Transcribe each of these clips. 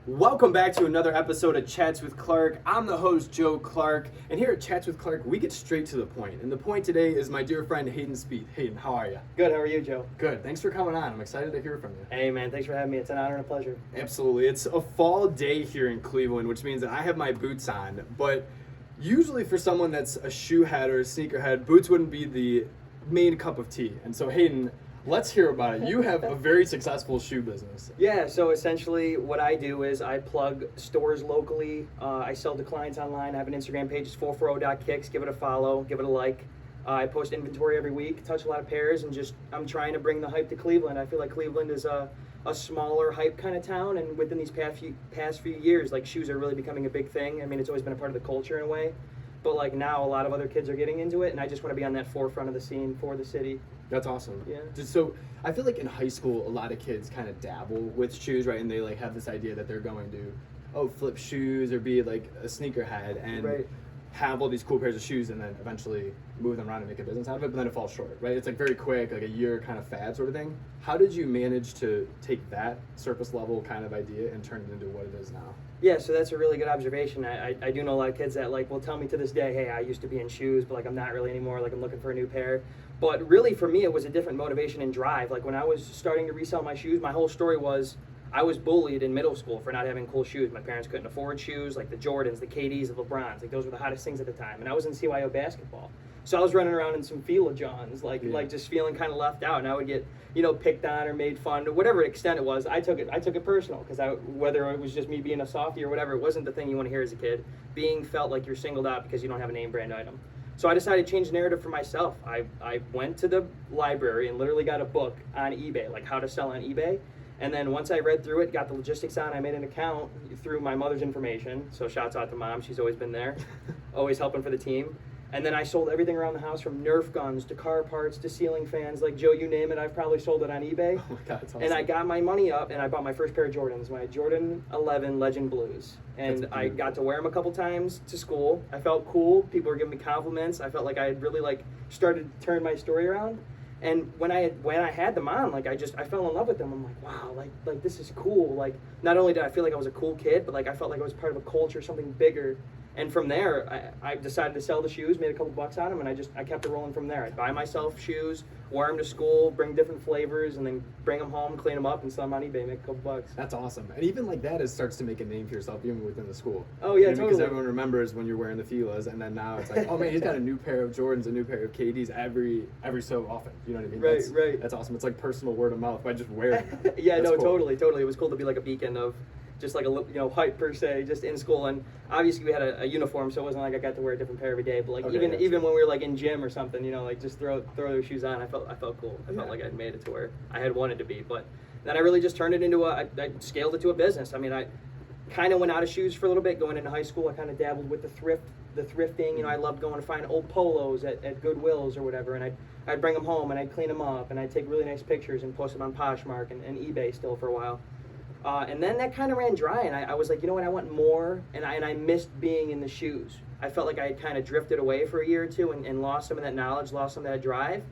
Welcome back to another episode of Chats with Clark. I'm the host, Joe Clark, and here at Chats with Clark, we get straight to the point. And the point today is my dear friend, Hayden Speeth. Hayden, how are you? Good, how are you, Joe? Good. Thanks for coming on. I'm excited to hear from you. Hey, man, thanks for having me. It's an honor and a pleasure. Absolutely. It's a fall day here in Cleveland, which means that I have my boots on. But usually for someone that's a shoe head or a sneaker head, boots wouldn't be the main cup of tea. And so, Hayden, let's hear about it. You have a very successful shoe business. Yeah, so essentially what I do is I plug stores locally. I sell to clients online. I have an Instagram page. It's 440.Kicks. Give it a follow. Give it a like. I post inventory every week, touch a lot of pairs, and just I'm trying to bring the hype to Cleveland. I feel like Cleveland is a smaller hype kind of town, and within these past few years, like shoes are really becoming a big thing. I mean, it's always been a part of the culture in a way, but like now a lot of other kids are getting into it, and I just want to be on that forefront of the scene for the city. That's awesome. Yeah. So I feel like in high school, a lot of kids kind of dabble with shoes, right? And they like have this idea that they're going to, flip shoes or be like a sneakerhead and Right. have all these cool pairs of shoes and then eventually move them around and make a business out of it. But then it falls short, right? It's like very quick, like a year kind of fad sort of thing. How did you manage to take that surface level kind of idea and turn it into what it is now? Yeah, so that's a really good observation. I do know a lot of kids that like will tell me to this day, hey, I used to be in shoes, but like I'm not really anymore. Like I'm looking for a new pair. But really for me, it was a different motivation and drive. Like when I was starting to resell my shoes, my whole story was I was bullied in middle school for not having cool shoes. My parents couldn't afford shoes, like the Jordans, the KDs, the LeBrons. Like those were the hottest things at the time. And I was in CYO basketball. So I was running around in some Fila Johns, like just feeling kind of left out. And I would get, picked on or made fun, to whatever extent it was. I took it personal because whether it was just me being a softie or whatever, it wasn't the thing you want to hear as a kid. Being felt like you're singled out because you don't have a name brand item. So I decided to change the narrative for myself. I went to the library and literally got a book on eBay, like how to sell on eBay. And then once I read through it, got the logistics on, I made an account through my mother's information. So shouts out to Mom. She's always been there, always helping for the team. And then I sold everything around the house from Nerf guns to car parts to ceiling fans. Like, Joe, you name it, I've probably sold it on eBay. Oh my God, that's awesome. And I got my money up and I bought my first pair of Jordans, my Jordan 11 Legend Blues. And I got to wear them a couple times to school. I felt cool. People were giving me compliments. I felt like I had really started to turn my story around. And when I had them on, I fell in love with them. I'm like, wow, like this is cool. Like, not only did I feel like I was a cool kid, but like I felt like I was part of a culture, something bigger. And from there, I decided to sell the shoes, made a couple bucks on them, and I kept it rolling from there. I'd buy myself shoes, wear them to school, bring different flavors, and then bring them home, clean them up, and sell them on eBay, make a couple bucks. That's awesome. And even like that, it starts to make a name for yourself even within the school. Oh, yeah, totally. Because everyone remembers when you're wearing the Filas, and then now it's like, oh man, he's got a new pair of Jordans, a new pair of KDs every so often. You know what I mean? Right. That's awesome. It's like personal word of mouth by just wearing them. Yeah, That's no, cool. totally. It was cool to be like a beacon of just like a hype per se, just in school. And obviously we had a uniform, so it wasn't like I got to wear a different pair every day. But like even when we were like in gym or something, just throw those shoes on, I felt cool. I felt like I'd made it to where I had wanted to be. But then I really just turned it into I scaled it to a business. I mean, I kind of went out of shoes for a little bit. Going into high school, I kind of dabbled with the thrifting. I loved going to find old polos at Goodwills or whatever, and I'd bring them home and I'd clean them up and I'd take really nice pictures and post them on Poshmark and eBay still for a while. And then that kind of ran dry, and I was like, you know what, I want more, and I missed being in the shoes. I felt like I had kind of drifted away for a year or two and lost some of that knowledge, lost some of that drive.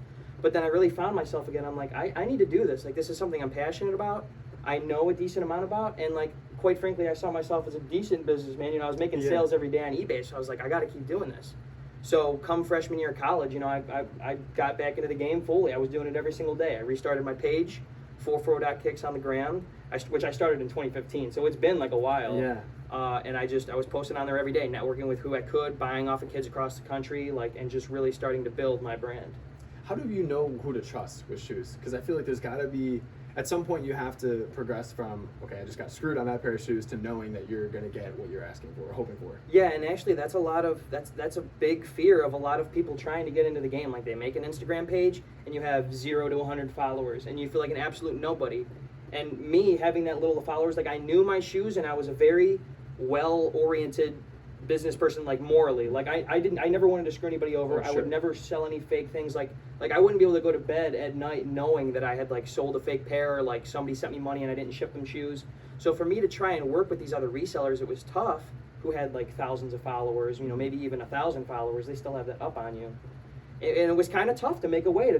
But then I really found myself again. I'm like, I need to do this. Like, this is something I'm passionate about. I know a decent amount about, and like, quite frankly, I saw myself as a decent businessman. I was making sales every day on eBay, so I was like, I got to keep doing this. So come freshman year of college, I got back into the game fully. I was doing it every single day. I restarted my page, 440.Kicks on the gram, which I started in 2015. So it's been like a while. Yeah. And I was posting on there every day, networking with who I could, buying off of kids across the country, and just really starting to build my brand. How do you know who to trust with shoes? Because I feel like there's got to be, at some point you have to progress from, okay, I just got screwed on that pair of shoes, to knowing that you're going to get what you're asking for or hoping for. Yeah, and actually that's a big fear of a lot of people trying to get into the game. Like, they make an Instagram page and you have 0 to 100 followers and you feel like an absolute nobody. And me having that little followers, like, I knew my shoes and I was a very well-oriented business person, like morally. Like I never wanted to screw anybody over. I would never sell any fake things. Like I wouldn't be able to go to bed at night knowing that I had like sold a fake pair, or like somebody sent me money and I didn't ship them shoes. So for me to try and work with these other resellers, it was tough, who had like thousands of followers, maybe even 1,000 followers. They still have that up on you. And it was kind of tough to make a way to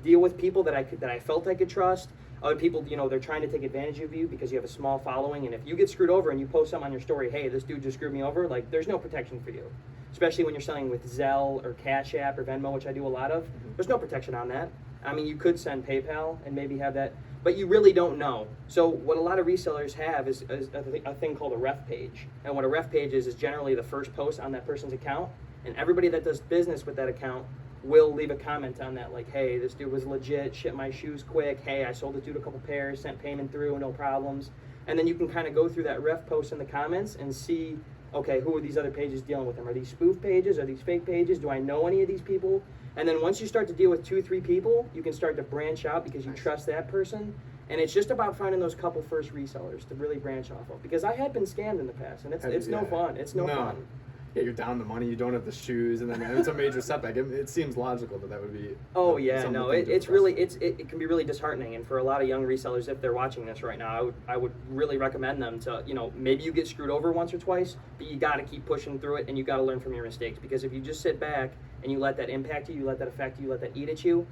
deal with people that I felt I could trust. Other people, you know, they're trying to take advantage of you because you have a small following, and if you get screwed over and you post something on your story, hey, this dude just screwed me over, like, there's no protection for you. Especially when you're selling with Zelle or Cash App or Venmo, which I do a lot of. There's no protection on that. I mean, you could send PayPal and maybe have that, but you really don't know. So what a lot of resellers have is a thing called a ref page. And what a ref page is generally the first post on that person's account, and everybody that does business with that account will leave a comment on that, like, hey, this dude was legit, shipped my shoes quick, hey, I sold the dude a couple pairs, sent payment through, no problems. And then you can kind of go through that ref post in the comments and see, okay, who are these other pages dealing with them? Are these spoof pages? Are these fake pages? Do I know any of these people? And then once you start to deal with 2-3 people, you can start to branch out because you trust that person. And it's just about finding those couple first resellers to really branch off of. Because I had been scammed in the past, and it's no fun. It's no fun. Yeah, you're down the money, you don't have the shoes, and then it's a major setback. It seems logical that would be. Oh yeah, no, it can be really disheartening, and for a lot of young resellers, if they're watching this right now, I would really recommend them to, you know, maybe you get screwed over once or twice, but you got to keep pushing through it, and you got to learn from your mistakes, because if you just sit back and you let that impact you, you let that affect you, you let that eat at you,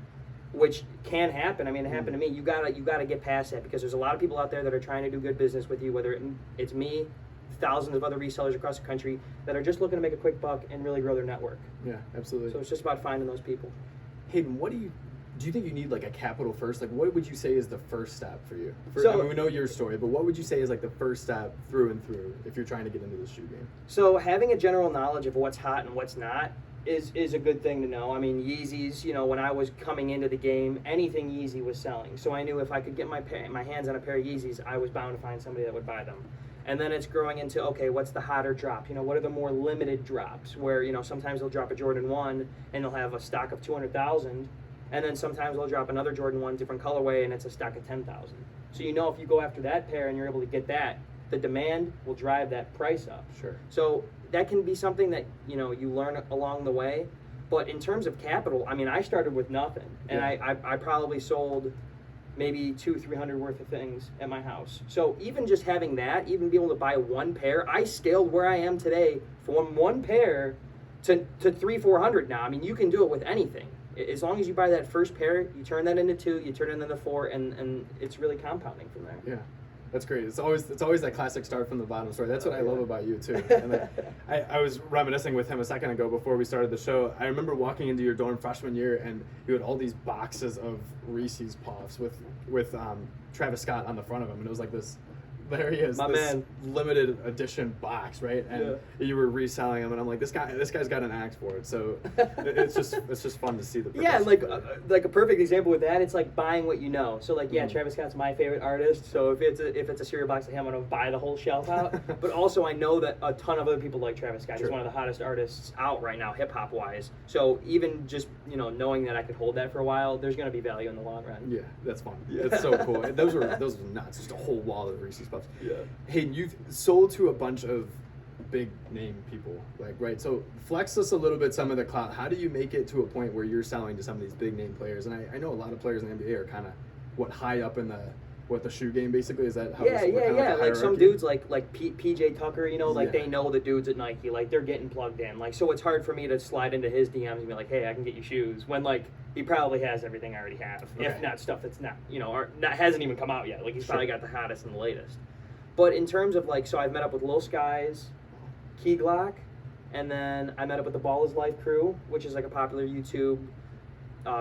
which can happen. I mean, it happened to me. You gotta get past that, because there's a lot of people out there that are trying to do good business with you, whether it's me, thousands of other resellers across the country that are just looking to make a quick buck and really grow their network. Yeah, absolutely. So it's just about finding those people. Hayden, what do you think you need, like, a capital first? Like, what would you say is the first step for you? I mean, we know your story, but what would you say is, like, the first step through and through if you're trying to get into the shoe game? So having a general knowledge of what's hot and what's not is a good thing to know. I mean, Yeezys, you know, when I was coming into the game, anything Yeezy was selling. So I knew if I could get my hands on a pair of Yeezys, I was bound to find somebody that would buy them. And then it's growing into, okay, what's the hotter drop? You know, what are the more limited drops where, you know, sometimes they'll drop a Jordan 1 and they'll have a stock of 200,000, and then sometimes they'll drop another Jordan 1 different colorway and it's a stock of 10,000. So you know, if you go after that pair and you're able to get that, the demand will drive that price up. Sure. So that can be something that, you know, you learn along the way. But in terms of capital, I mean, I started with nothing, and I probably sold maybe 200-300 worth of things at my house. So even just having that, even being able to buy one pair, I scaled where I am today from one pair to 300-400 now. I mean, you can do it with anything. As long as you buy that first pair, you turn that into 2, you turn it into 4, and it's really compounding from there. Yeah. That's great. It's always that classic start from the bottom story. That's what I love about you too. And I was reminiscing with him a second ago before we started the show. I remember walking into your dorm freshman year, and you had all these boxes of Reese's Puffs with Travis Scott on the front of them, and it was like this. There he is, limited edition box, right? And you were reselling them, and I'm like, this guy's got an axe for it. So it's just fun to see the progression. Yeah, like a perfect example with that, it's like buying what you know. So like, Travis Scott's my favorite artist. So if it's a cereal box of him, I'm gonna buy the whole shelf out. But also I know that a ton of other people like Travis Scott. He's one of the hottest artists out right now, hip hop wise. So even just, you know, knowing that I could hold that for a while, there's gonna be value in the long run. Yeah, that's fun. It's so cool. Those were nuts. Just a whole wall of Reese's Puffs. Yeah. Hayden, you've sold to a bunch of big name people, like, right? So flex us a little bit, some of the clout. How do you make it to a point where you're selling to some of these big name players? And I know a lot of players in the NBA are kind of high up in the shoe game, basically. Is that how? Yeah. Like some dudes like PJ Tucker, you know, like they know the dudes at Nike, like they're getting plugged in. Like, so it's hard for me to slide into his DMs and be like, hey, I can get you shoes, when like he probably has everything I already have, if not stuff that's not, you know, or not hasn't even come out yet. Like he's probably got the hottest and the latest. But in terms of like, so I've met up with Lil Skies, Key Glock, and then I met up with the Ball is Life crew, which is like a popular YouTube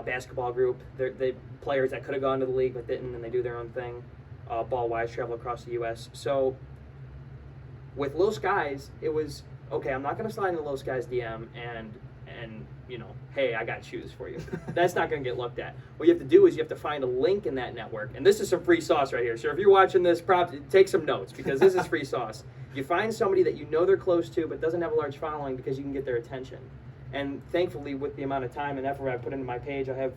basketball group. They're players that could have gone to the league but didn't, and they do their own thing. Ball-wise, travel across the U.S. So with Lil Skies, it was, okay, I'm not going to slide into Lil Skies DM and you know, hey, I got shoes for you. That's not going to get looked at. What you have to do is you have to find a link in that network. And this is some free sauce right here. So if you're watching this, take some notes, because this is free sauce. You find somebody that you know they're close to but doesn't have a large following, because you can get their attention. And thankfully, with the amount of time and effort I put into my page, I have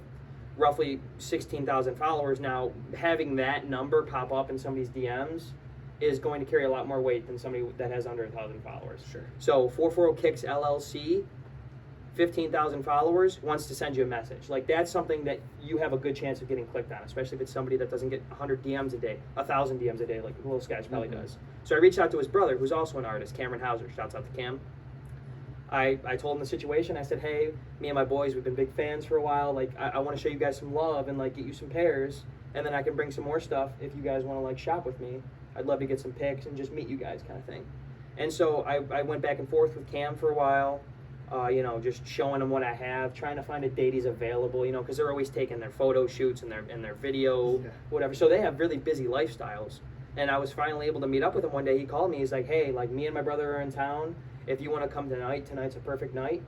roughly 16,000 followers now. Having that number pop up in somebody's DMs is going to carry a lot more weight than somebody that has under 1,000 followers. Sure. So 440.Kicks LLC, 15,000 followers, wants to send you a message. Like, that's something that you have a good chance of getting clicked on, especially if it's somebody that doesn't get 100 DMs a day, 1,000 DMs a day, like Lil Skies probably does. So I reached out to his brother, who's also an artist, Cameron Hauser. Shouts out to Cam. I told him the situation. I said, hey, me and my boys, we've been big fans for a while. Like, I want to show you guys some love and like get you some pairs. and then I can bring some more stuff if you guys want to like shop with me. I'd love to get some pics and just meet you guys kind of thing. And so I went back and forth with Cam for a while, you know, just showing them what I have, trying to find a date he's available, you know, because they're always taking their photo shoots and their video, whatever. So they have really busy lifestyles. And I was finally able to meet up with him one day. He called me. He's like, hey, like me and my brother are in town. If you want to come tonight, tonight's a perfect night.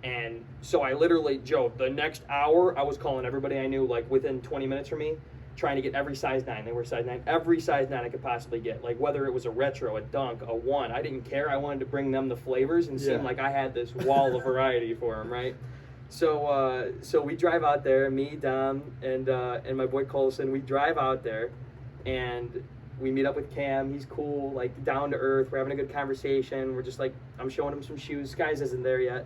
And so I literally, Joe, the next hour, I was calling everybody I knew, like within 20 minutes from me, trying to get every size 9. They were size 9. Every size 9 I could possibly get. Like whether it was a retro, a dunk, a 1. I didn't care. I wanted to bring them the flavors and seem like I had this wall of variety for them, right? So so we drive out there, me, Dom, and my boy Colson. We drive out there, and we meet up with Cam. He's cool, like down to earth. We're having a good conversation. We're just like, I'm showing him some shoes. Skies isn't there yet.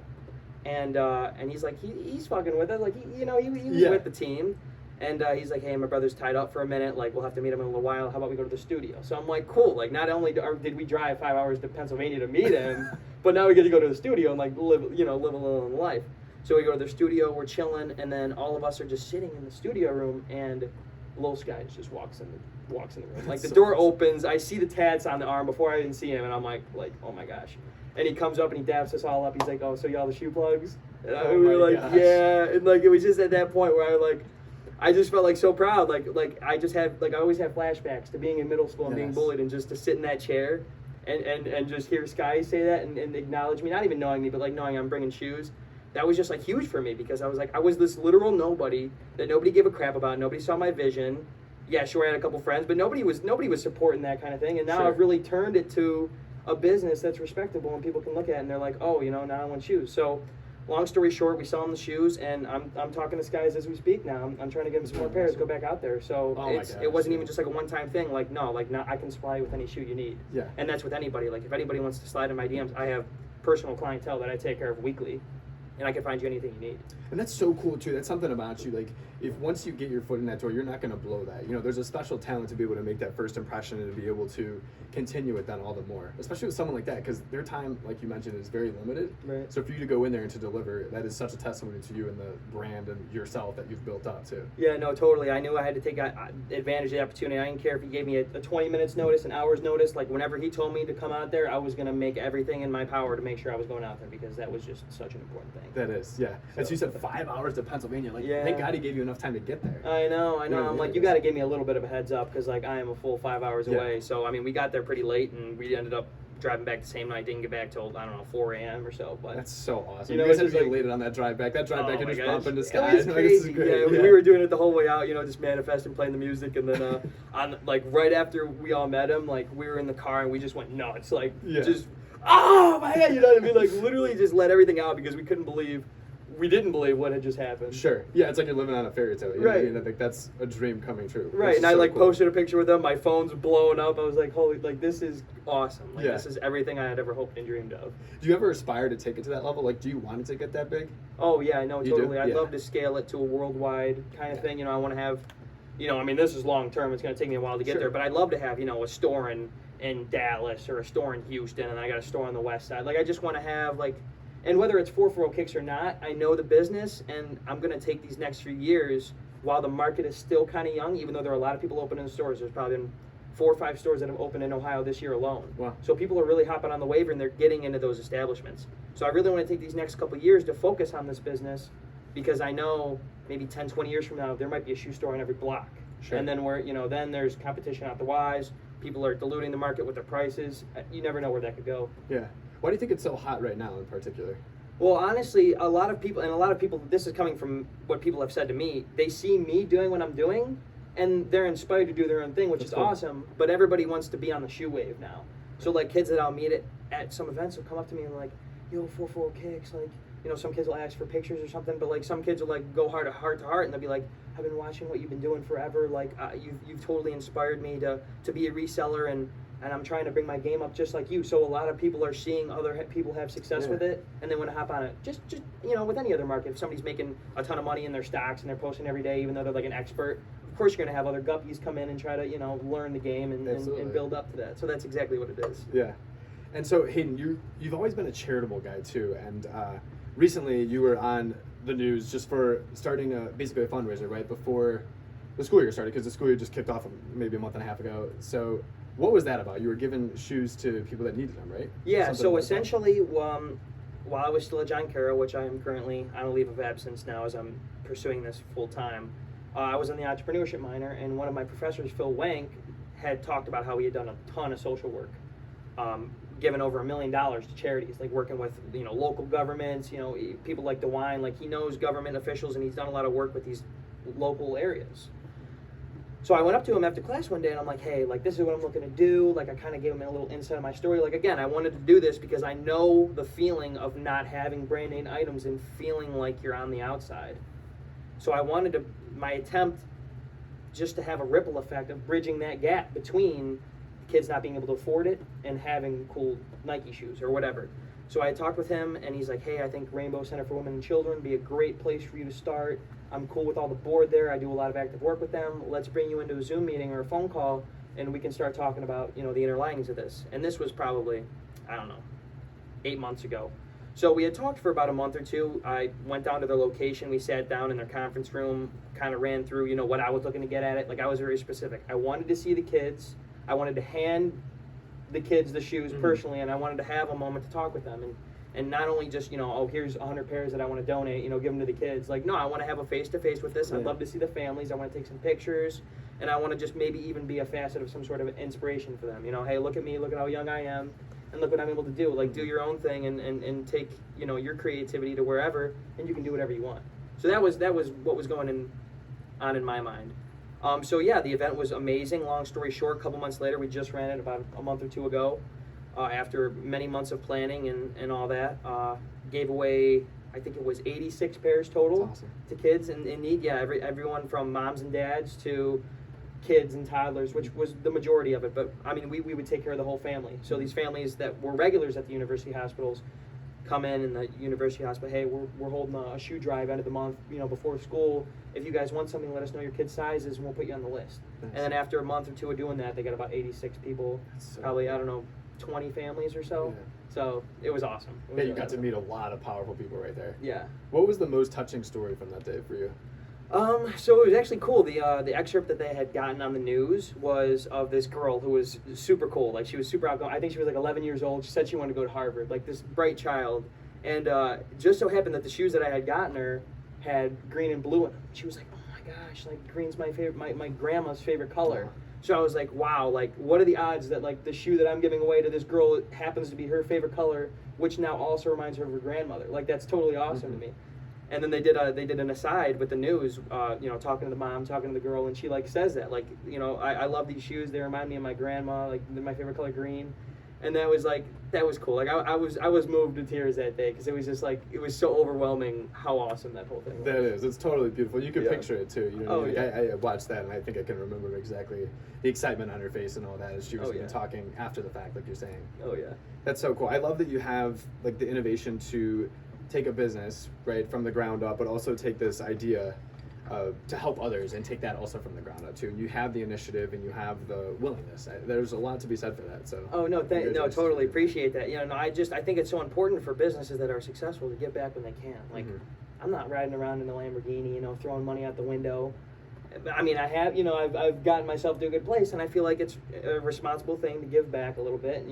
And he's like, he's fucking with us. Like, he was with the team. And he's like, hey, my brother's tied up for a minute. Like, we'll have to meet him in a little while. How about we go to the studio? So I'm like, cool. Like, not only did we drive 5 hours to Pennsylvania to meet him, but now we get to go to the studio and like live a little life. So we go to the studio, we're chilling, and then all of us are just sitting in the studio room, and Lil Skies just walks in the room. Like the door opens, I see the tats on the arm before I even see him, and I'm like, oh my gosh. And he comes up and he daps us all up. He's like, oh, so y'all the shoe plugs? And we were like, gosh. Yeah. And like it was just at that point where I just felt like so proud. Like I just had I always have flashbacks to being in middle school and being bullied, and just to sit in that chair and just hear Skies say that and acknowledge me, not even knowing me, but like knowing I'm bringing shoes. That was just like huge for me, because I was this literal nobody that nobody gave a crap about. Nobody saw my vision. Yeah, sure, I had a couple friends, but nobody was supporting that kind of thing. And now I've really turned it to a business that's respectable and people can look at it and they're like, oh, now I want shoes. So long story short, we sell him the shoes, and I'm talking to Skies as we speak now. I'm trying to get him some more pairs, go back out there. So it wasn't even just like a one-time thing. Like, no, like now I can supply you with any shoe you need. Yeah. And that's with anybody. Like if anybody wants to slide in my DMs, I have personal clientele that I take care of weekly. And I can find you anything you need. And that's so cool too. That's something about you. Like, if once you get your foot in that door, you're not going to blow that. There's a special talent to be able to make that first impression and to be able to continue it then all the more. Especially with someone like that, because their time, like you mentioned, is very limited. Right. So for you to go in there and to deliver, that is such a testimony to you and the brand and yourself that you've built up too. Yeah, no, totally. I knew I had to take advantage of the opportunity. I didn't care if he gave me a 20 minutes notice, an hour's notice. Like whenever he told me to come out there, I was going to make everything in my power to make sure I was going out there, because that was just such an important thing. That is, yeah. As you said, 5 hours to Pennsylvania. Like, thank God he gave you enough time to get there. I know. I'm like, you got to give me a little bit of a heads up, because like I am a full 5 hours away. So I mean, we got there pretty late, and we ended up driving back the same night. Didn't get back till 4 a.m. or so. But that's so awesome. You guys have to be elated on that drive back. That drive back, you're just bumping the sky. It was crazy. We were doing it the whole way out. Just manifesting, playing the music, and then on like right after we all met him, like we were in the car and we just went nuts. Like just oh my God, what I mean? Like literally just let everything out, because we didn't believe what had just happened. Sure. Yeah, it's like you're living on a fairy tale. Right. I think that's a dream coming true. Right. And I posted a picture with them. My phone's blowing up. I was like, holy, like this is awesome. Like this is everything I had ever hoped and dreamed of. Do you ever aspire to take it to that level? Like, do you want it to get that big? Oh yeah, no, totally. I'd love to scale it to a worldwide kind of thing. I want to have, I mean, this is long term. It's going to take me a while to get there, but I'd love to have, a store in Dallas or a store in Houston, and I got a store on the west side. Like, I just want to have and whether it's 440.Kicks or not, I know the business, and I'm going to take these next few years while the market is still kind of young, even though there are a lot of people opening stores. There's probably been 4 or 5 stores that have opened in Ohio this year alone. Wow. So people are really hopping on the wave, and they're getting into those establishments. So I really want to take these next couple of years to focus on this business, because I know maybe 10, 20 years from now, there might be a shoe store on every block. Sure. And then then there's competition out the wise. People are diluting the market with their prices. You never know where that could go. Yeah. Why do you think it's so hot right now in particular? Well, honestly, a lot of people, this is coming from what people have said to me, they see me doing what I'm doing, and they're inspired to do their own thing, which is awesome, but everybody wants to be on the shoe wave now. So, like, kids that I'll meet at some events will come up to me and like, yo, 440.Kicks, like, some kids will ask for pictures or something, but, like, some kids will, like, go heart to heart, and they'll be like, I've been watching what you've been doing forever, like, you've totally inspired me to be a reseller, and I'm trying to bring my game up just like you. So a lot of people are seeing other people have success with it, and they want to hop on it. Just with any other market, if somebody's making a ton of money in their stocks and they're posting every day, even though they're like an expert, of course you're going to have other guppies come in and try to, learn the game and build up to that. So that's exactly what it is. Yeah. And so, Hayden, you've always been a charitable guy too, and recently you were on the news just for starting basically a fundraiser, right, before the school year started, because the school year just kicked off maybe a month and a half ago. So what was that about? You were giving shoes to people that needed them, right? Yeah, Something so like that? essentially, while I was still at John Carroll, which I am currently on a leave of absence now as I'm pursuing this full time, I was in the entrepreneurship minor, and one of my professors, Phil Wank, had talked about how he had done a ton of social work, given over $1 million to charities, like working with local governments, people like DeWine, like he knows government officials, and he's done a lot of work with these local areas. So I went up to him after class one day, and I'm like, hey, like, this is what I'm looking to do. Like, I kind of gave him a little insight of my story. Like, again, I wanted to do this because I know the feeling of not having brand name items and feeling like you're on the outside. So I wanted my attempt just to have a ripple effect of bridging that gap between kids not being able to afford it and having cool Nike shoes or whatever. So I talked with him, and he's like, hey, I think Rainbow Center for Women and Children would be a great place for you to start. I'm cool with all the board there. I do a lot of active work with them. Let's bring you into a Zoom meeting or a phone call, and we can start talking about, the inner linings of this. And this was probably, 8 months ago. So we had talked for about a month or two. I went down to their location. We sat down in their conference room, kind of ran through, what I was looking to get at it. Like, I was very specific. I wanted to see the kids. I wanted to hand the kids the shoes personally, and I wanted to have a moment to talk with them. And not only just, here's 100 pairs that I want to donate, give them to the kids. Like, no, I want to have a face-to-face with this. I'd love to see the families. I want to take some pictures. And I want to just maybe even be a facet of some sort of inspiration for them. Hey, look at me. Look at how young I am. And look what I'm able to do. Like, do your own thing and take, your creativity to wherever, and you can do whatever you want. So that was what was going on in my mind. So, yeah, the event was amazing. Long story short, a couple months later, we just ran it about a month or two ago. After many months of planning and all that, gave away, I think it was 86 pairs total to kids in need. Yeah, everyone from moms and dads to kids and toddlers, which was the majority of it. But, we would take care of the whole family. So these families that were regulars at the university hospitals come in the university hospital, hey, we're holding a shoe drive end of the month, before school. If you guys want something, let us know your kids' sizes, and we'll put you on the list. And then after a month or two of doing that, they got about 86 people, probably, 20 families or so. Yeah. So it was awesome. You got to meet a lot of powerful people right there. Yeah. What was the most touching story from that day for you? So it was actually cool. The excerpt that they had gotten on the news was of this girl who was super cool. Like, she was super outgoing. I think she was like 11 years old. She said she wanted to go to Harvard, like this bright child. And just so happened that the shoes that I had gotten her had green and blue in them. She was like, oh my gosh, like green's my favorite, my grandma's favorite color. So I was like, wow, like, what are the odds that, like, the shoe that I'm giving away to this girl happens to be her favorite color, which now also reminds her of her grandmother. Like, that's totally awesome to me. And then they did an aside with the news, talking to the mom, talking to the girl, and she, like, says that, like, I love these shoes. They remind me of my grandma, like, they're my favorite color, green. And that was cool. Like, I was moved to tears that day, because it was just, like, it was so overwhelming how awesome that whole thing was. That is. It's totally beautiful. You can picture it, too. I watched that, and I think I can remember exactly the excitement on her face and all that as she was talking after the fact, like you're saying. Oh, yeah. That's so cool. I love that you have, like, the innovation to take a business, right, from the ground up, but also take this idea to help others and take that also from the ground up too. And you have the initiative and you have the willingness. There's a lot to be said for that. So. Oh no, totally appreciate that. I think it's so important for businesses that are successful to give back when they can. Like, I'm not riding around in a Lamborghini, throwing money out the window. I have, I've gotten myself to a good place, and I feel like it's a responsible thing to give back a little bit.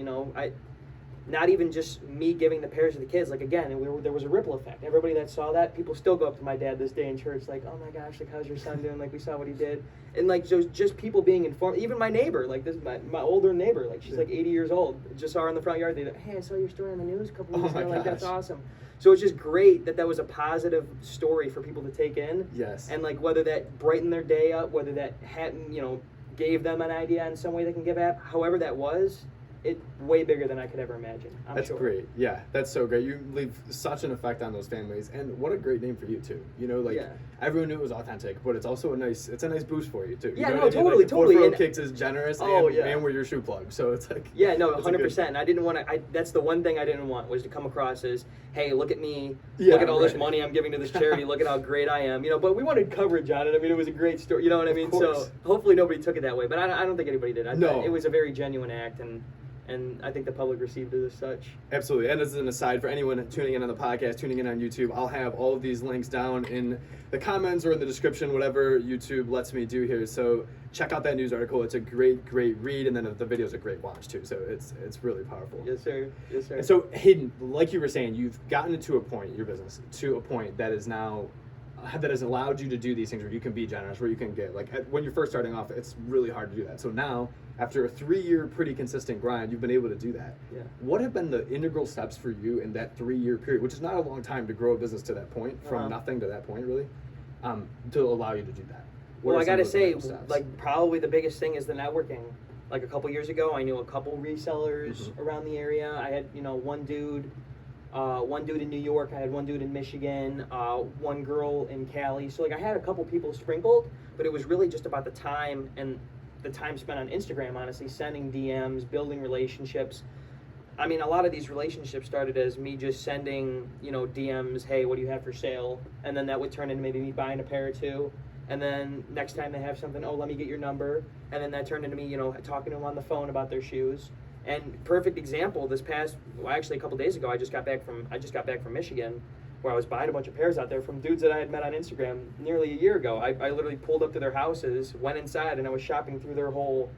Not even just me giving the pairs to the kids. Like, again, there was a ripple effect. Everybody that saw that, people still go up to my dad this day in church, like, oh my gosh, like, how's your son doing? Like, we saw what he did. And, like, just people being informed. Even my neighbor, like, this my older neighbor, like, she's like 80 years old. Just saw her in the front yard. They like, hey, I saw your story on the news a couple weeks ago. Like, that's awesome. So it's just great that was a positive story for people to take in. Yes. And, like, whether that brightened their day up, whether that hadn't, gave them an idea in some way they can give back, however that was, it's way bigger than I could ever imagine. That's sure. Great. Yeah, that's so great. You leave such an effect on those families, and what a great name for you too. Everyone knew it was authentic, but it's also a nice boost for you too. Yeah, totally. 440.Kicks is generous, and we're your shoe plug, so it's like 100%. And I didn't want to. That's the one thing I didn't want was to come across as, hey, look at me, look at all this money I'm giving to this charity, look at how great I am, But we wanted coverage on it. It was a great story. You know what I mean? So hopefully nobody took it that way, but I don't think anybody did. It was a very genuine act, and and I think the public received it as such. Absolutely. And as an aside, for anyone tuning in on the podcast, tuning in on YouTube, I'll have all of these links down in the comments or in the description, whatever YouTube lets me do here. So check out that news article. It's a great read, and then the video's a great watch too. So it's really powerful. Yes, sir. Yes, sir. And so Hayden, like you were saying, you've gotten to a point, your business, to a point that is now that has allowed you to do these things where you can be generous, where you can get, like, when you're first starting off, it's really hard to do that. So now, after a 3-year pretty consistent grind, you've been able to do that. Yeah. What have been the integral steps for you in that 3-year period, which is not a long time to grow a business to that point, from nothing to that point, really, to allow you to do that? Well, I got to say, like, probably the biggest thing is the networking. Like, a couple years ago, I knew a couple resellers around the area. I had, one dude in New York, I had one dude in Michigan, one girl in Cali. So, like, I had a couple people sprinkled, but it was really just about the time and the time spent on Instagram, honestly, sending DMs, building relationships. I mean, a lot of these relationships started as me just sending, DMs, hey, what do you have for sale? And then that would turn into maybe me buying a pair or two. And then next time they have something, oh, let me get your number. And then that turned into me, talking to them on the phone about their shoes. And perfect example, actually a couple days ago, I just got back from Michigan, where I was buying a bunch of pairs out there from dudes that I had met on Instagram nearly a year ago. I literally pulled up to their houses, went inside, and I was shopping through their whole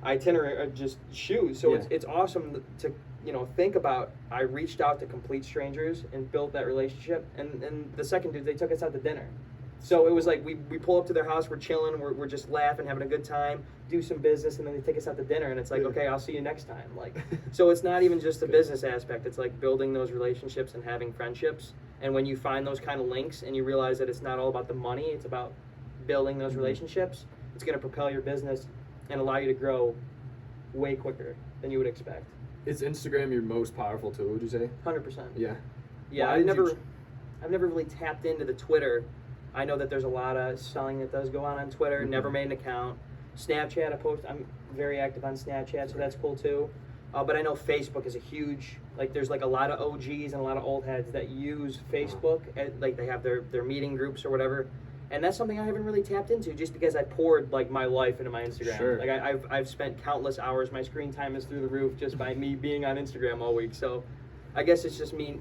itinerary of just shoes. So it's awesome to think about. I reached out to complete strangers and built that relationship. And the second dude, they took us out to dinner. So it was like we pull up to their house, we're chilling, we're just laughing, having a good time, do some business, and then they take us out to dinner, and it's like, okay, I'll see you next time. Like, so it's not even just the business aspect. It's like building those relationships and having friendships. And when you find those kind of links and you realize that it's not all about the money, it's about building those relationships, it's going to propel your business and allow you to grow way quicker than you would expect. Is Instagram your most powerful tool, would you say? 100%. Yeah. Yeah, I've never really tapped into the Twitter. I know that there's a lot of selling that does go on Twitter. Never made an account. Snapchat, I'm very active on Snapchat, so that's cool too. But I know Facebook is a huge, there's a lot of OGs and a lot of old heads that use Facebook, they have their meeting groups or whatever. And that's something I haven't really tapped into, just because I poured my life into my Instagram. Sure. I've spent countless hours. My screen time is through the roof just by me being on Instagram all week. So I guess it's just me,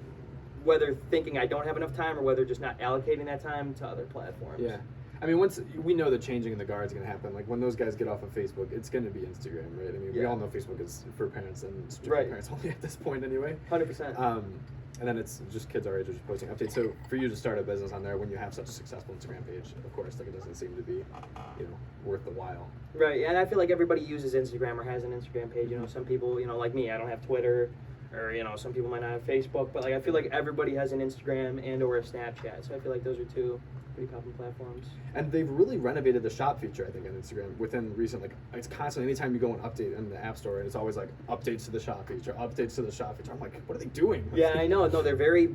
whether thinking I don't have enough time or whether just not allocating that time to other platforms. Yeah. I mean, once we know the changing in the guard is going to happen, when those guys get off of Facebook, it's going to be Instagram, right? I mean, we all know Facebook is for parents and strictly parents only at this point anyway. 100%. And then it's just kids our age are just posting updates. So for you to start a business on there when you have such a successful Instagram page, of course, it doesn't seem to be, worth the while. Right, and I feel like everybody uses Instagram or has an Instagram page. Some people, like me, I don't have Twitter. Or, some people might not have Facebook, but I feel like everybody has an Instagram and or a Snapchat. So I feel like those are two pretty common platforms. And they've really renovated the shop feature, I think, on Instagram within recent, it's constantly, anytime you go and update in the App Store, and it's always updates to the shop feature, updates to the shop feature. I'm like, what are they doing? Yeah, I know. No, they're very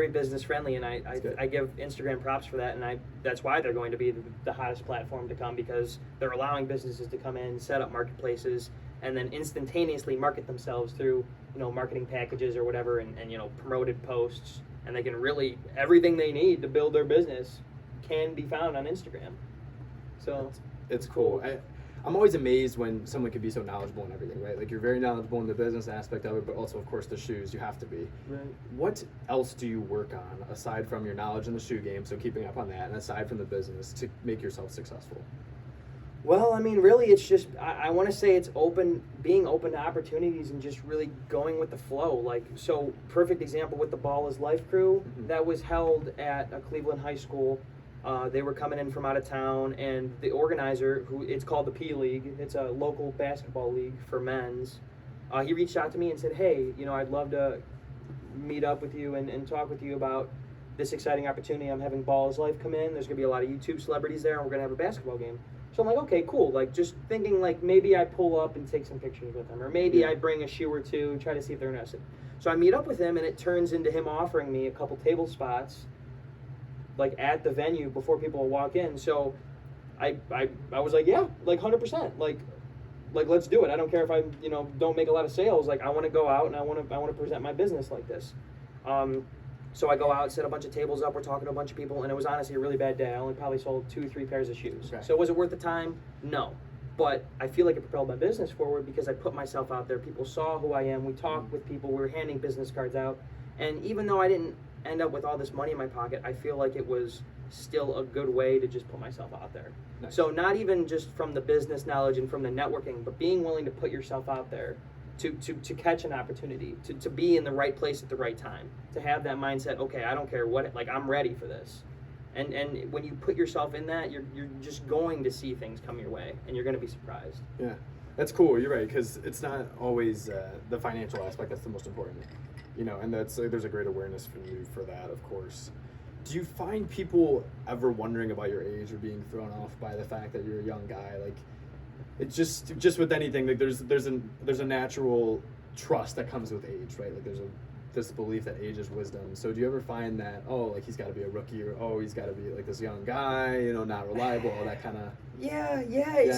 business friendly, and I give Instagram props for that, and that's why they're going to be the hottest platform to come, because they're allowing businesses to come in, set up marketplaces, and then instantaneously market themselves through marketing packages or whatever, and promoted posts, and they can really, everything they need to build their business can be found on Instagram. So it's cool. I'm always amazed when someone can be so knowledgeable in everything, right? You're very knowledgeable in the business aspect of it, but also, of course, the shoes, you have to be. Right. What else do you work on aside from your knowledge in the shoe game, so keeping up on that, and aside from the business, to make yourself successful? Well, I mean, really, it's just, I want to say it's being open to opportunities and just really going with the flow. So perfect example with the Ball is Life crew, that was held at a Cleveland high school. They were coming in from out of town, and the organizer, it's called the P League, it's a local basketball league for men's, he reached out to me and said, hey, I'd love to meet up with you and talk with you about this exciting opportunity. I'm having Ball is Life come in. There's going to be a lot of YouTube celebrities there, and we're going to have a basketball game. So I'm like, okay, cool. Just thinking maybe I pull up and take some pictures with them, or maybe I bring a shoe or two, try to see if they're interested. So I meet up with him, and it turns into him offering me a couple table spots, at the venue before people will walk in. So I was like, yeah, 100%. Let's do it. I don't care if I, don't make a lot of sales. I want to go out and I want to present my business like this. So I go out, set a bunch of tables up, we're talking to a bunch of people, and it was honestly a really bad day. I only probably sold 2 or 3 pairs of shoes. Okay. So was it worth the time? No. But I feel like it propelled my business forward because I put myself out there. People saw who I am. We talked with people. We were handing business cards out. And even though I didn't end up with all this money in my pocket, I feel like it was still a good way to just put myself out there. Nice. So not even just from the business knowledge and from the networking, but being willing to put yourself out there to catch an opportunity, to be in the right place at the right time, to have that mindset, okay, I don't care what, like, I'm ready for this. And when you put yourself in that, you're just going to see things come your way, and you're going to be surprised. Yeah, that's cool. You're right, because it's not always the financial aspect that's the most important, you know. And there's a great awareness from you for that, of course. Do you find people ever wondering about your age or being thrown off by the fact that you're a young guy? Like, it's just with anything, like there's a natural trust that comes with age, right? Like there's this belief that age is wisdom. So do you ever find that, oh, like he's got to be a rookie, or oh, he's got to be like this young guy, you know, not reliable, all that kind of... Yeah.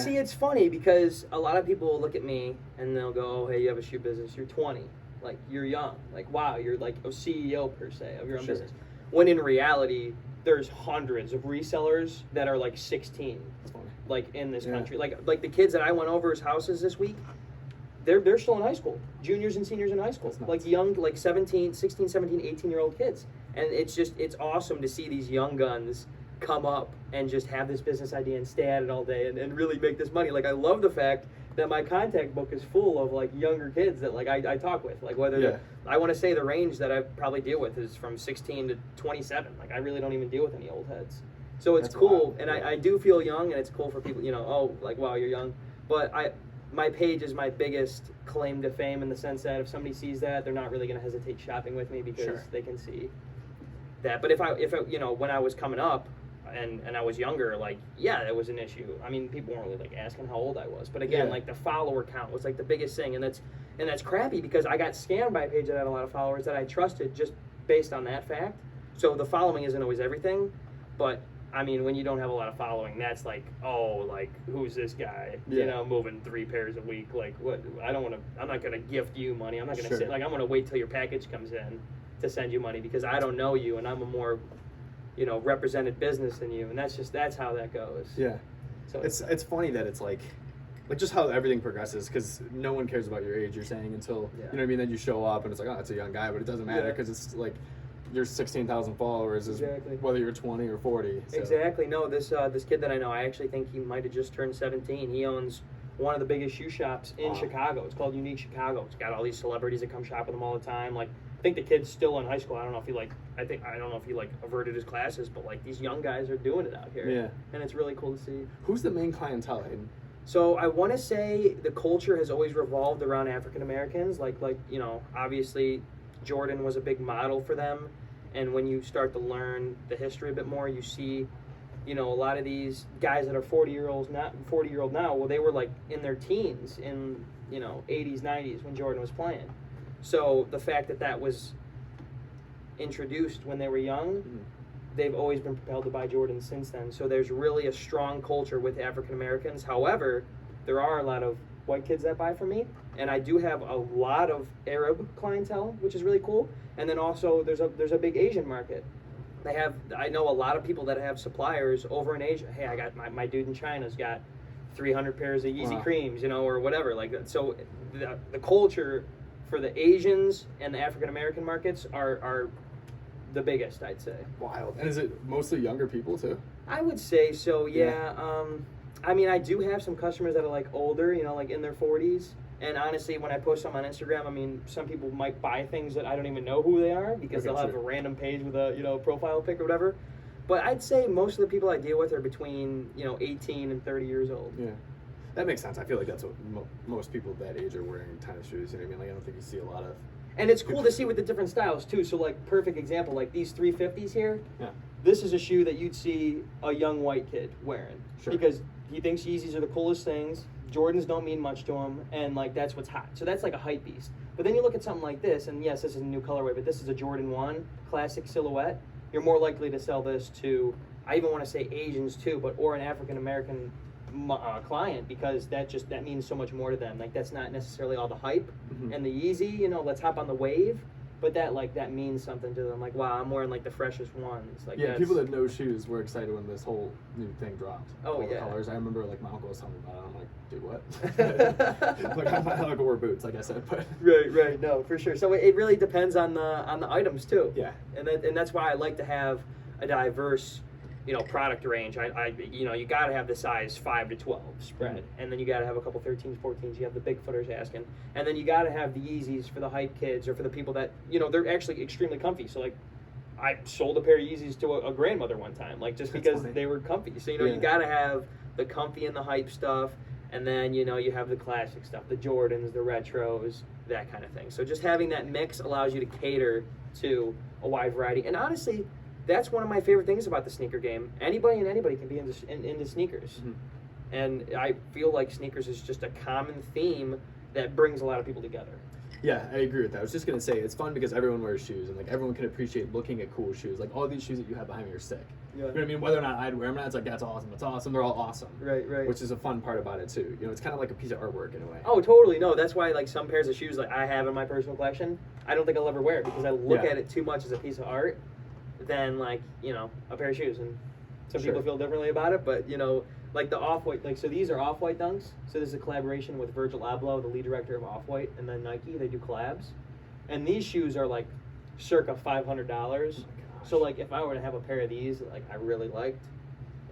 See, it's funny because a lot of people will look at me and they'll go, oh, hey, you have a shoe business, you're 20. Like, you're young. Like, wow, you're like a CEO, per se, of your own business. When in reality, there's hundreds of resellers that are like 16, like in this country. Like the kids that I went over his houses this week, they're still in high school, juniors and seniors in high school, like young, like 16, 17, 18-year-old kids. And it's awesome to see these young guns come up and just have this business idea and stay at it all day and really make this money. Like, I love the fact that my contact book is full of like younger kids that like I talk with, like whether I want to say the range that I probably deal with is from 16 to 27. Like, I really don't even deal with any old heads. So it's cool. Wild. And I do feel young, and it's cool for people, you know, oh, like, wow, you're young. But my page is my biggest claim to fame, in the sense that if somebody sees that, they're not really going to hesitate shopping with me because they can see that. But if I, you know, when I was coming up and I was younger, like, yeah, that was an issue. I mean, people weren't really like asking how old I was. But again, like, the follower count was like the biggest thing, and that's crappy because I got scammed by a page that had a lot of followers that I trusted just based on that fact. So the following isn't always everything, but I mean, when you don't have a lot of following, that's like, oh, like, who's this guy? You know, moving 3 pairs a week. Like, what? I'm not gonna gift you money. I'm not gonna say, like, I'm gonna wait till your package comes in to send you money because I don't know you and I'm a more, you know, represented business than you, and that's how that goes. Yeah. So it's funny that it's like just how everything progresses, because no one cares about your age, you're saying, until you know what I mean. Then you show up and it's like, oh, it's a young guy, but it doesn't matter because it's like, your 16,000 followers is whether you're 20 or 40. So. Exactly. No, this kid that I know, I actually think he might have just turned 17. He owns one of the biggest shoe shops in Chicago. It's called Unique Chicago. It's got all these celebrities that come shop with him all the time. Like, I think the kid's still in high school. I don't know if he averted his classes, but like, these young guys are doing it out here. Yeah. And it's really cool to see. Who's the main clientele, Hayden? So I want to say the culture has always revolved around African Americans. Like, you know, obviously Jordan was a big model for them. And when you start to learn the history a bit more, you see, you know, a lot of these guys that are 40-year-old now, well, they were like in their teens in, you know, 80s, 90s when Jordan was playing. So the fact that was introduced when they were young, they've always been propelled to buy Jordan since then. So there's really a strong culture with African Americans. However, there are a lot of white kids that buy from me, and I do have a lot of Arab clientele, which is really cool. And then also there's a big Asian market. I know a lot of people that have suppliers over in Asia. Hey, I got my dude in China's got 300 pairs of Yeezy creams, you know, or whatever. Like, so the culture for the Asians and the African American markets are the biggest, I'd say. Wild. And is it mostly younger people too? I would say so, yeah. I mean, I do have some customers that are like older, you know, like in their 40s. And honestly, when I post them on Instagram, I mean, some people might buy things that I don't even know who they are because they'll have a random page with a, you know, profile pic or whatever. But I'd say most of the people I deal with are between, you know, 18 and 30 years old. Yeah. That makes sense. I feel like that's what most people that age are wearing tennis shoes. You know what I mean? Like, I don't think you see a lot of... And it's cool to see with the different styles, too. So, like, perfect example, like these 350s here. Yeah. This is a shoe that you'd see a young white kid wearing. Sure. Because he thinks Yeezys are the coolest things. Jordans don't mean much to him, and like, that's what's hot. So that's like a hype beast. But then you look at something like this, and yes, this is a new colorway, but this is a Jordan 1 classic silhouette. You're more likely to sell this to, I even want to say Asians too, or an African American client, because that means so much more to them. Like, that's not necessarily all the hype and the Yeezy, you know, let's hop on the wave. but that means something to them. Like, wow, I'm wearing like the freshest ones. Like, yeah, people that know shoes were excited when this whole new thing dropped. Oh, all yeah. the colors. I remember like my uncle was telling me about it. I'm like, dude, what? Like, I'm not gonna wear boots, like I said, but right, no, for sure. So it really depends on the items too. yeah, and that's why I like to have a diverse, product range. I you got to have the size 5 to 12 spread, and then you got to have a couple 13s, 14s. You have the big footers asking, and then you got to have the Yeezys for the hype kids or for the people that they're actually extremely comfy. So like, I sold a pair of Yeezys to a grandmother one time, like just because they were comfy. So you got to have the comfy and the hype stuff, and then you have the classic stuff, the Jordans, the retros, that kind of thing. So just having that mix allows you to cater to a wide variety, and honestly, that's one of my favorite things about the sneaker game. Anybody can be into sneakers. Mm-hmm. And I feel like sneakers is just a common theme that brings a lot of people together. Yeah, I agree with that. I was just going to say, it's fun because everyone wears shoes, and like everyone can appreciate looking at cool shoes. Like all these shoes that you have behind me are sick. Yeah. You know what I mean? Whether or not I'd wear them, it's like, that's awesome. It's awesome. They're all awesome. Right. Which is a fun part about it too. It's kind of like a piece of artwork in a way. Oh, totally. No, that's why like some pairs of shoes like I have in my personal collection, I don't think I'll ever wear it because I look at it too much as a piece of art than like, a pair of shoes. And some people feel differently about it, but like the Off-White, like, so these are Off-White Dunks. So this is a collaboration with Virgil Abloh, the lead director of Off-White, and then Nike. They do collabs. And these shoes are like circa $500. So like if I were to have a pair of these, like I really liked,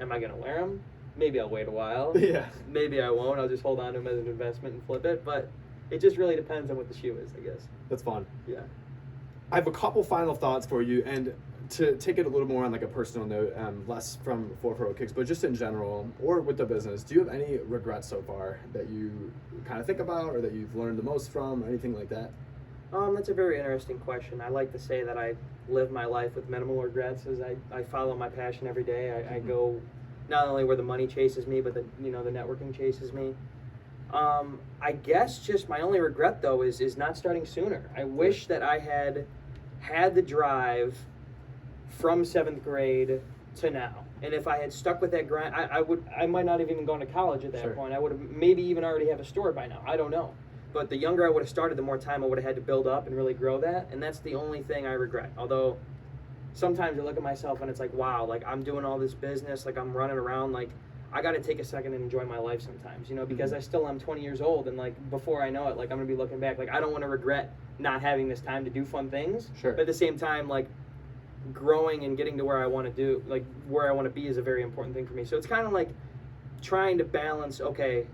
am I gonna wear them? Maybe I'll wait a while. Yeah. Maybe I won't. I'll just hold on to them as an investment and flip it. But it just really depends on what the shoe is, I guess. That's fun. Yeah. I have a couple final thoughts for you, and to take it a little more on like a personal note, less from 440.Kicks, but just in general, or with the business, do you have any regrets so far that you kind of think about or that you've learned the most from, or anything like that? That's a very interesting question. I like to say that I live my life with minimal regrets as I follow my passion every day. I go not only where the money chases me, but the networking chases me. I guess just my only regret though is not starting sooner. I wish that I had the drive from 7th grade to now. And if I had stuck with that grind, I might not have even gone to college at that point. I would have maybe even already have a store by now. I don't know. But the younger I would have started, the more time I would have had to build up and really grow that. And that's the only thing I regret. Although sometimes I look at myself and it's like, wow, like I'm doing all this business, like I'm running around, like I got to take a second and enjoy my life sometimes, because I still am 20 years old, and like before I know it, like I'm going to be looking back, like I don't want to regret not having this time to do fun things. Sure. But at the same time, like growing and getting to where I want to do, like where I want to be is a very important thing for me. So it's kind of like trying to balance, okay,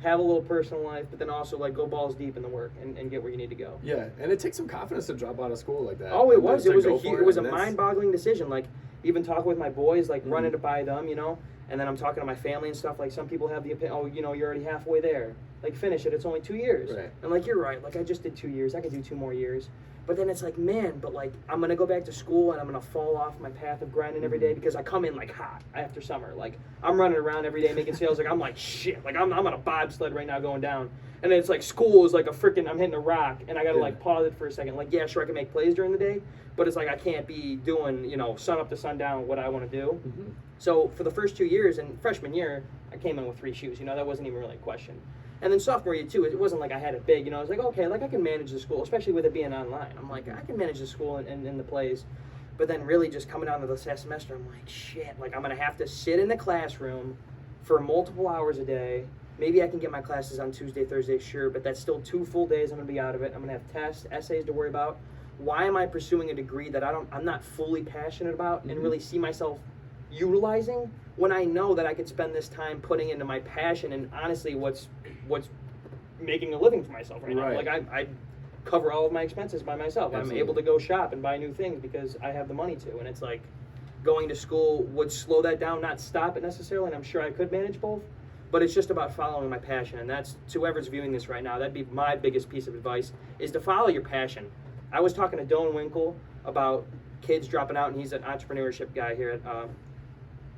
have a little personal life, but then also like go balls deep in the work and get where you need to go. Yeah, and it takes some confidence to drop out of school like that. Oh, it was a mind-boggling decision. Like even talking with my boys, like running to buy them, and then I'm talking to my family and stuff. Like some people have the opinion, oh, you're already halfway there. Like finish it. It's only 2 years. Right. And like you're right. Like I just did 2 years. I could do 2 more years. But then it's like, man, but like I'm gonna go back to school and I'm gonna fall off my path of grinding every day because I come in like hot after summer. Like I'm running around every day making sales. Like I'm like shit. Like I'm on a bobsled right now going down. And then it's like school is like I'm hitting a rock and I gotta like pause it for a second. Like yeah, sure I can make plays during the day, but it's like I can't be doing sun up to sundown what I want to do. Mm-hmm. So for the first 2 years and freshman year, I came in with 3 shoes. That wasn't even really a question. And then sophomore year too, it wasn't like I had it big. I was like, okay, like I can manage the school, especially with it being online. I'm like, I can manage the school and the plays. But then really just coming down to the last semester, I'm like, shit, like I'm going to have to sit in the classroom for multiple hours a day. Maybe I can get my classes on Tuesday, Thursday, sure, but that's still 2 full days I'm going to be out of it. I'm going to have tests, essays to worry about. Why am I pursuing a degree that I'm not fully passionate about and really see myself utilizing when I know that I could spend this time putting into my passion and honestly what's making a living for myself right now. Like I cover all of my expenses by myself. Absolutely. I'm able to go shop and buy new things because I have the money to, and it's like going to school would slow that down, not stop it necessarily, and I'm sure I could manage both, but it's just about following my passion. And that's, to whoever's viewing this right now, that'd be my biggest piece of advice, is to follow your passion. I was talking to Doan Winkle about kids dropping out, and he's an entrepreneurship guy here at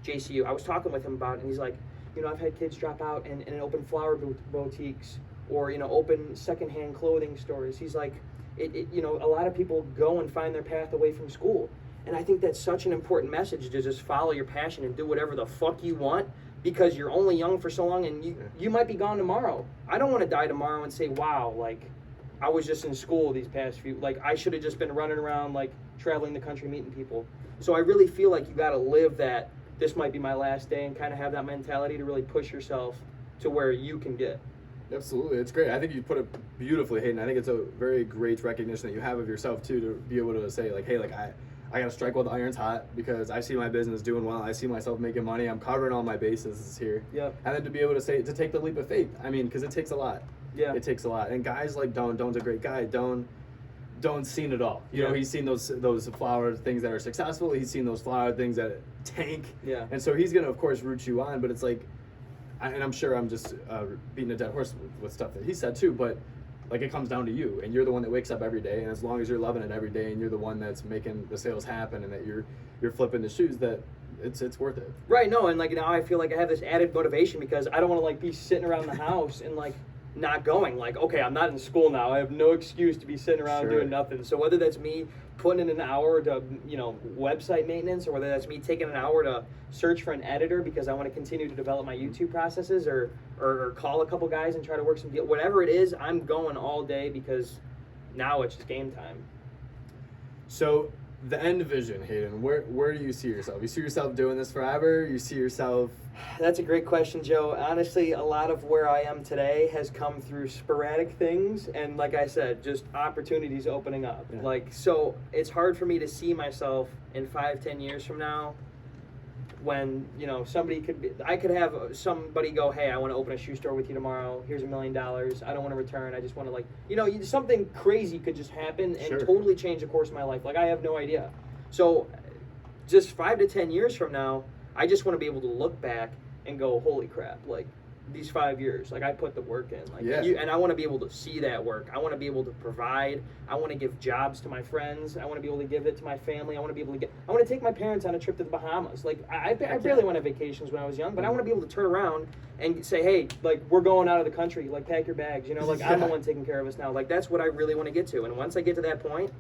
JCU. I was talking with him about it, and he's like, I've had kids drop out and open flower boutiques or, open secondhand clothing stores. He's like, a lot of people go and find their path away from school. And I think that's such an important message, to just follow your passion and do whatever the fuck you want, because you're only young for so long and you might be gone tomorrow. I don't want to die tomorrow and say, wow, like, I was just in school these past few, like, I should have just been running around, like, traveling the country, meeting people. So I really feel like you got to live that this might be my last day and kind of have that mentality to really push yourself to where you can get. Absolutely. It's great. I think you put it beautifully, Hayden. I think it's a very great recognition that you have of yourself, too, to be able to say, like, hey, like, I got to strike while the iron's hot because I see my business doing well. I see myself making money. I'm covering all my bases here. Yeah. And then to be able to say, to take the leap of faith. I mean, because it takes a lot. Yeah. It takes a lot. And guys like Don's a great guy. Don's seen it all. You know, he's seen those flower things that are successful. He's seen those flower things that tank. Yeah. And so he's going to, of course, root you on. But it's like, and I'm sure I'm just beating a dead horse with stuff that he said too, but like it comes down to you, and you're the one that wakes up every day, and as long as you're loving it every day, and you're the one that's making the sales happen, and that you're flipping the shoes, that it's worth it. Right. No, and like now I feel like I have this added motivation because I don't want to like be sitting around the house and like not going. Like, okay, I'm not in school now. I have no excuse to be sitting around doing nothing. So whether that's me putting in an hour to, you know, website maintenance, or whether that's me taking an hour to search for an editor because I want to continue to develop my YouTube processes, or call a couple guys and try to work some deal, whatever it is, I'm going all day because now it's just game time. So the end vision, Hayden, where do you see yourself? You see yourself doing this forever? You see yourself... That's a great question, Joe. Honestly, a lot of where I am today has come through sporadic things, and like I said, just opportunities opening up. Yeah. Like, so it's hard for me to see myself in 5-10 years from now when, you know, I could have somebody go, hey, I want to open a shoe store with you tomorrow. Here's $1 million. I don't want to return. I just want to, like, you know, something crazy could just happen and totally change the course of my life. Like, I have no idea. So just 5 to 10 years from now, I just want to be able to look back and go, holy crap, like, these 5 years, like, I put the work in. Like, and I want to be able to see that work. I want to be able to provide. I want to give jobs to my friends. I want to be able to give it to my family. I want to take my parents on a trip to the Bahamas. Like, I barely went on vacations when I was young, but I want to be able to turn around and say, hey, like, we're going out of the country. Like, pack your bags. You know, like, I'm the one taking care of us now. Like, that's what I really want to get to. And once I get to that point,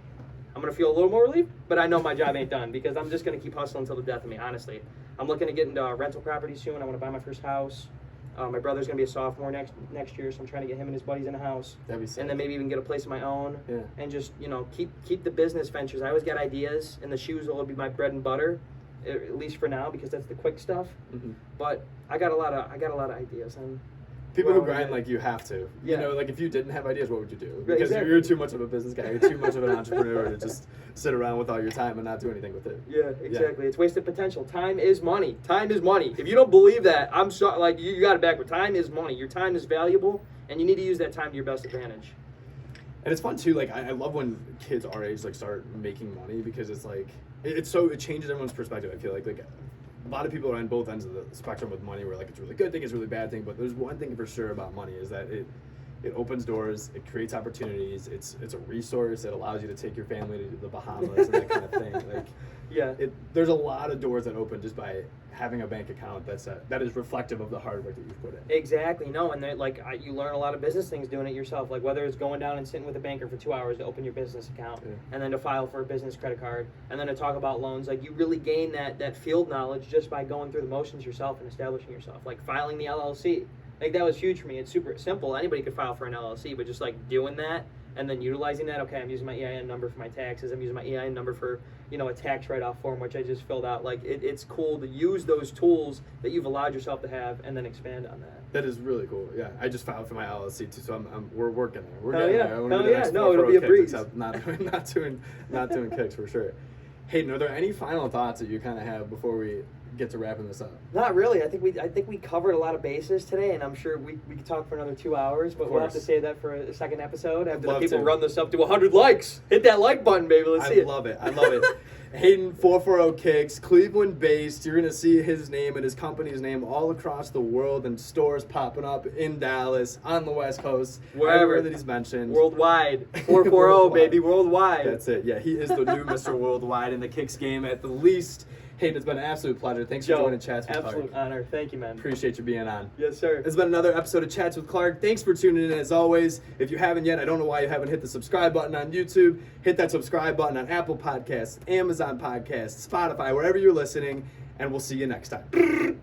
I'm going to feel a little more relief, but I know my job ain't done because I'm just going to keep hustling until the death of me, honestly. I'm looking to get into rental property soon. I want to buy my first house. My brother's going to be a sophomore next year, so I'm trying to get him and his buddies in a house. That'd be sick. And then maybe even get a place of my own. Yeah. And just, you know, keep the business ventures. I always got ideas, and the shoes will be my bread and butter, at least for now, because that's the quick stuff. Mm-hmm. But I got a lot of ideas. And people who grind like you have to. You know, like if you didn't have ideas, what would you do? Because you're too much of a business guy. You're too much of an entrepreneur to just sit around with all your time and not do anything with it. Yeah, exactly. Yeah. It's wasted potential. Time is money. Time is money. If you don't believe that, I'm sorry. Like, you got it backward. Time is money. Your time is valuable, and you need to use that time to your best advantage. And it's fun too. Like I love when kids our age like start making money because it's like it changes everyone's perspective. I feel like a lot of people are on both ends of the spectrum with money, where like it's a really good thing, it's a really bad thing. But there's one thing for sure about money is that it opens doors, it creates opportunities, it's a resource, it allows you to take your family to the Bahamas and that kind of thing. Like, there's a lot of doors that open just by having a bank account that is reflective of the hard work that you've put in. Exactly. No, and you learn a lot of business things doing it yourself. Like whether it's going down and sitting with a banker for 2 hours to open your business account, and then to file for a business credit card, and then to talk about loans. Like you really gain that field knowledge just by going through the motions yourself and establishing yourself. Like filing the LLC. Like that was huge for me. It's super simple. Anybody could file for an LLC, but just like doing that and then utilizing that. Okay, I'm using my EIN number for my taxes. I'm using my EIN number for, you know, a tax write-off form, which I just filled out. Like it's cool to use those tools that you've allowed yourself to have and then expand on that. That is really cool. Yeah, I just filed for my LLC too, so we're working there. We're getting there. No, it'll be a breeze. Except not doing kicks for sure. Hayden, are there any final thoughts that you kind of have before we get to wrapping this up? Not really. I think we covered a lot of bases today, and I'm sure we could talk for another 2 hours, but we'll have to save that for a second episode after the people run this up to 100 likes. Hit that like button, baby. Let's see it. I love it. Hayden 440.Kicks, Cleveland-based. You're going to see his name and his company's name all across the world, and stores popping up in Dallas, on the West Coast, wherever that he's mentioned. Worldwide. 440, baby, worldwide. That's it. Yeah, he is the new Mr. Worldwide in the kicks game at the least. Hayden, it's been an absolute pleasure. Thanks for joining Chats with Clark. Absolute honor. Thank you, man. Appreciate you being on. Yes, sir. It's been another episode of Chats with Clark. Thanks for tuning in as always. If you haven't yet, I don't know why you haven't hit the subscribe button on YouTube. Hit that subscribe button on Apple Podcasts, Amazon Podcasts, Spotify, wherever you're listening, and we'll see you next time.